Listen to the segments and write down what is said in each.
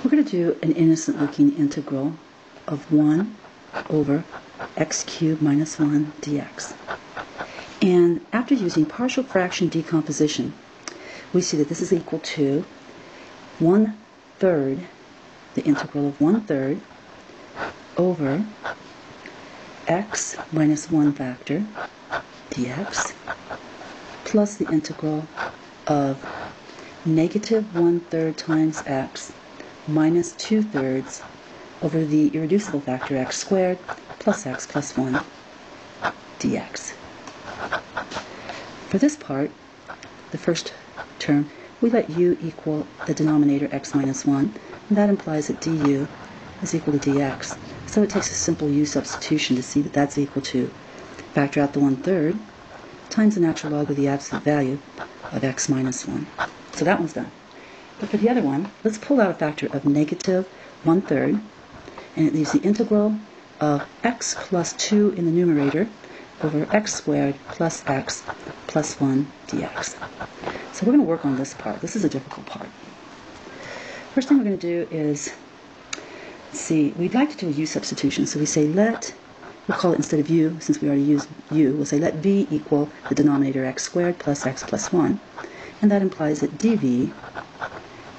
We're going to do an innocent-looking integral of 1 over x cubed minus 1 dx. And after using partial fraction decomposition, we see that this is equal to 1/3, the integral of 1/3 over x minus 1 factor dx plus the integral of negative 1/3 times x minus 2/3 over the irreducible factor x squared plus x plus 1 dx. For this part, the first term, we let u equal the denominator x minus 1, and that implies that du is equal to dx. So it takes a simple u substitution to see that that's equal to factor out the 1/3 times the natural log of the absolute value of x minus 1. So that one's done. But for the other one, let's pull out a factor of negative 1/3, and it leaves the integral of x plus 2 in the numerator over x squared plus x plus 1 dx. So we're going to work on this part. This is a difficult part. First thing we're going to do is, see, we'd like to do a u substitution. So we say we'll call it, instead of u, since we already used u, we'll say let v equal the denominator x squared plus x plus 1. And that implies that dv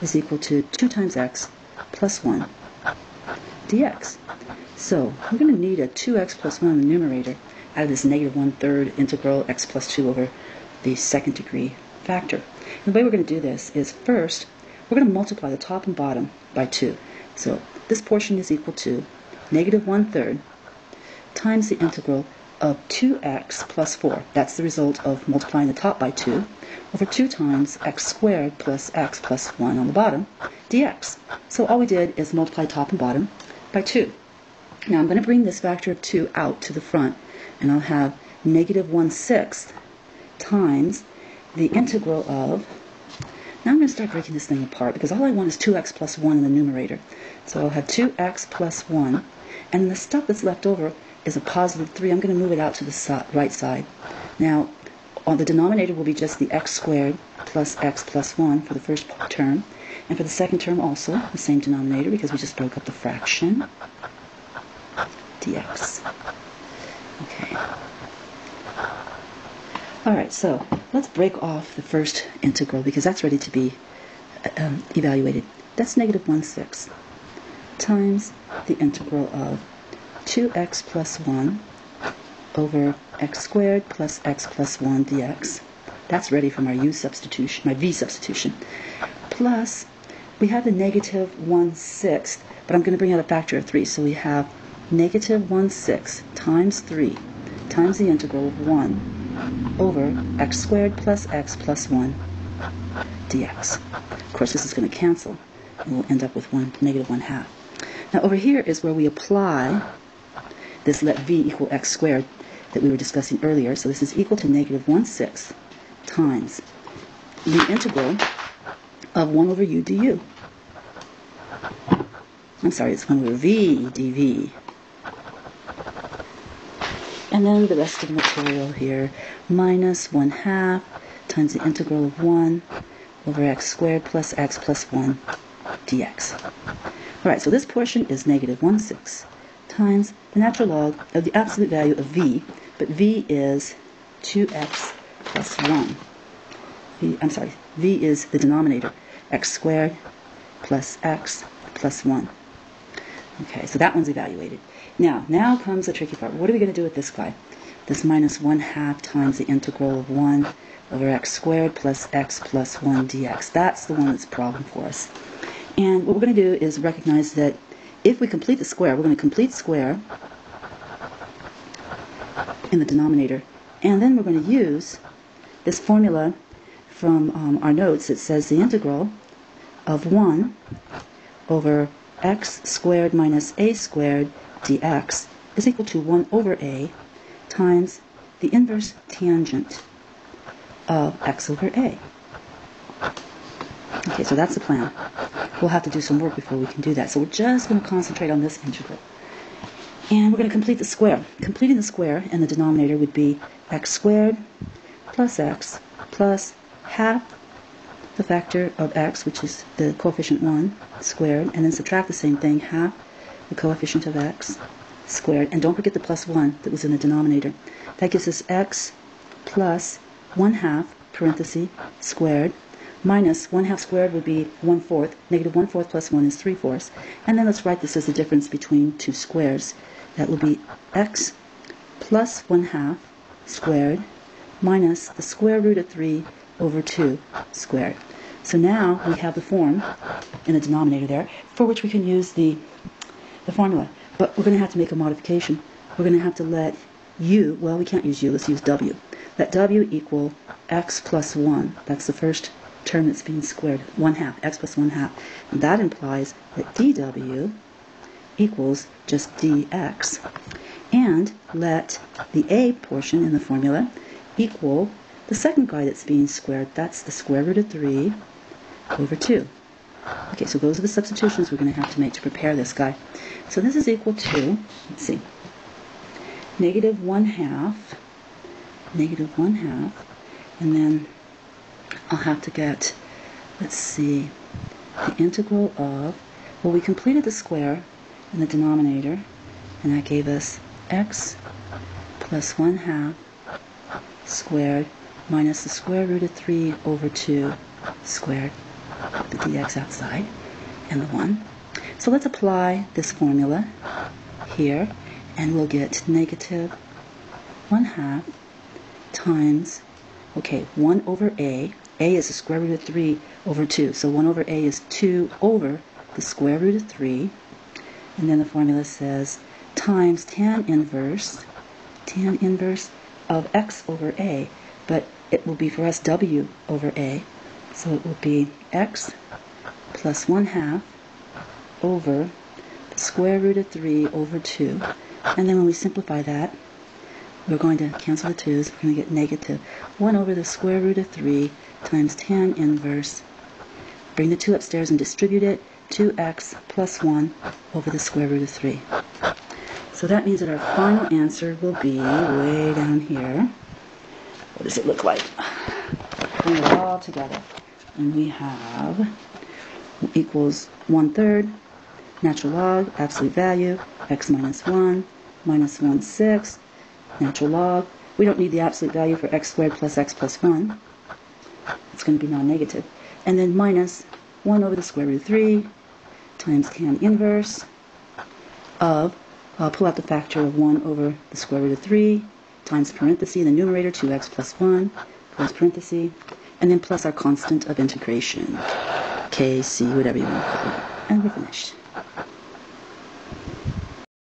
is equal to 2 times x plus 1 dx. So we're going to need a 2x plus 1 in the numerator out of this negative 1/3 integral x plus 2 over the second degree factor. And the way we're going to do this is, first, we're going to multiply the top and bottom by 2. So this portion is equal to negative 1/3 times the integral of 2x plus 4. That's the result of multiplying the top by 2 over 2 times x squared plus x plus 1 on the bottom dx. So all we did is multiply top and bottom by 2. Now I'm going to bring this factor of 2 out to the front, and I'll have negative 1/6 times the integral of, now I'm going to start breaking this thing apart because all I want is 2x plus 1 in the numerator. So I'll have 2x plus 1, and the stuff that's left over is a positive 3. I'm going to move it out to the right side. Now, on the denominator will be just the x squared plus x plus 1 for the first term, and for the second term also the same denominator because we just broke up the fraction dx. Okay. Alright, so let's break off the first integral because that's ready to be evaluated. That's negative 1/6 times the integral of 2x plus 1 over x squared plus x plus 1 dx. That's ready from our u substitution, my v substitution. Plus, we have the negative 1/6, but I'm going to bring out a factor of 3. So we have negative 1/6 times 3 times the integral of 1 over x squared plus x plus 1 dx. Of course, this is going to cancel, and we'll end up with negative 1/2. Now over here is where we apply this let v equal x squared that we were discussing earlier. So this is equal to negative 1/6 times the integral of 1 over u du. I'm sorry, it's 1 over v dv. And then the rest of the material here, minus 1/2 times the integral of 1 over x squared plus x plus 1 dx. Alright, so this portion is negative 1/6 times the natural log of the absolute value of v, but v is 2x plus 1. V is the denominator, x squared plus x plus 1. Okay, so that one's evaluated. Now comes the tricky part. What are we going to do with this guy? This minus 1/2 times the integral of 1 over x squared plus x plus 1 dx. That's the one that's a problem for us. And what we're going to do is recognize that if we complete the square, we're going to complete square in the denominator, and then we're going to use this formula from our notes that says the integral of 1 over x squared minus a squared dx is equal to 1 over a times the inverse tangent of x over a. Okay, so that's the plan. We'll have to do some work before we can do that. So we're just going to concentrate on this integral. And we're going to complete the square. Completing the square in the denominator would be x squared plus x plus half the factor of x, which is the coefficient 1, squared, and then subtract the same thing, half the coefficient of x squared, and don't forget the plus 1 that was in the denominator. That gives us x plus 1/2, parenthesis, squared, minus 1/2 squared would be 1/4. Negative 1/4 plus 1 is 3/4. And then let's write this as the difference between two squares. That will be x plus 1/2 squared minus the square root of 3 over 2 squared. So now we have the form in the denominator there for which we can use the formula. But we're going to have to make a modification. We're going to have to let u, well, we can't use u, let's use w. Let w equal x plus 1. That's the first term that's being squared, 1/2, x plus 1/2. And that implies that dw equals just dx. And let the a portion in the formula equal the second guy that's being squared. That's the square root of 3 over 2. Okay, so those are the substitutions we're going to have to make to prepare this guy. So this is equal to, let's see, negative 1/2, and then I'll have to get, let's see, the integral of, well, we completed the square in the denominator, and that gave us x plus 1/2 squared minus the square root of 3 over 2 squared, the dx outside, and the 1. So let's apply this formula here, and we'll get negative 1/2 times, okay, 1 over a. A is the square root of 3 over 2. So 1 over a is 2 over the square root of 3. And then the formula says times tan inverse of x over a. But it will be for us w over a. So it will be x plus 1/2 over the square root of 3 over 2. And then when we simplify that, we're going to cancel the 2's. We're going to get negative 1 over the square root of 3 times tan inverse. Bring the 2 upstairs and distribute it. 2x plus 1 over the square root of 3. So that means that our final answer will be way down here. What does it look like? Bring it all together. And we have equals 1/3, natural log, absolute value, x minus 1, minus 1/6, natural log. We don't need the absolute value for x squared plus x plus 1. It's going to be non-negative. And then minus 1 over the square root of 3 times tan inverse of, I'll pull out the factor of 1 over the square root of 3 times parenthesis in the numerator, 2x plus 1, close parenthesis, and then plus our constant of integration, k, c, whatever you want to call it. And we're finished.